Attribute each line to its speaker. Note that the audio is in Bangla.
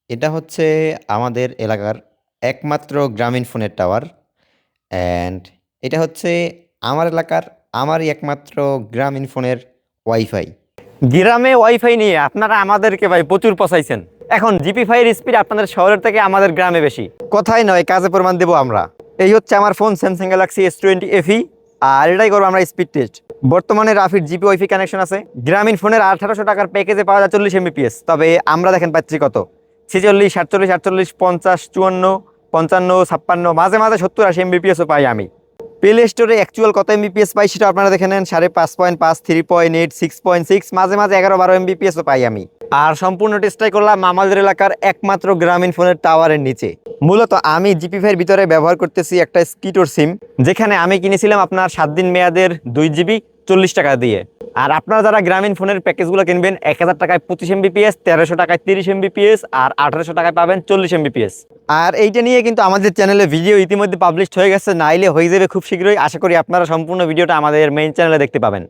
Speaker 1: এটা হচ্ছে আমাদের এলাকার একমাত্র গ্রামীণ ফোনের টাওয়ার অ্যান্ড এটা হচ্ছে আমার এলাকার আমারই একমাত্র গ্রামীণ ফোনের ওয়াইফাই।
Speaker 2: গ্রামে ওয়াইফাই নিয়ে আপনারা আমাদেরকে ভাই প্রচুর পচাইছেন। এখন জিপি ফাইয়ের স্পিড আপনাদের শহরের থেকে আমাদের গ্রামে বেশি। কথাই নয়, কাজে প্রমাণ দেবো আমরা। এই হচ্ছে আমার phone Samsung Galaxy S20 FE, আর এটাই করবো আমরা স্পিড টেস্ট। বর্তমানে রাফির জিপি ওয়াইফাই কানেকশন আছে। গ্রামীণ ফোনের 1800 টাকার প্যাকেজে পাওয়া যায় 40 MBPS, তবে আমরা দেখেন পাচ্ছি কত 46, 47, 48, 50, 54, 55, 56, মাঝে মাঝে 70, 80 MBPSও পাই আমি। প্লে স্টোরে অ্যাকচুয়াল কত MBPS পাই সেটা আপনারা দেখে নেন। 5.5, 3.8, 6.6, মাঝে মাঝে 11-12 MBPSও পাই আমি। আর সম্পূর্ণ টেস্টটাই করলাম আমাদের এলাকার একমাত্র গ্রামীণ ফোনের টাওয়ারের নিচে। মূলত আমি জিপি ফাইয়ের ভিতরে ব্যবহার করতেছি একটা স্কিটোর সিম, যেখানে আমি কিনেছিলাম আপনার 7 দিন মেয়াদের 2 GB 40 টাকা দিয়ে। আর আপনারা যারা গ্রামীণ ফোনের প্যাকেজগুলো কিনবেন 1000 টাকায় 25 MBPS, 1300 টাকায় 30 MBPS, আর 1800 টাকায় পাবেন 40 MBPS। আর এইটা নিয়ে কিন্তু আমাদের চ্যানেলে ভিডিও ইতিমধ্যে পাবলিশ হয়ে গেছে, নাইলে হয়ে যাবে খুব শীঘ্রই। আশা করি আপনারা সম্পূর্ণ ভিডিওটা আমাদের মেইন চ্যানেলে দেখতে পাবেন।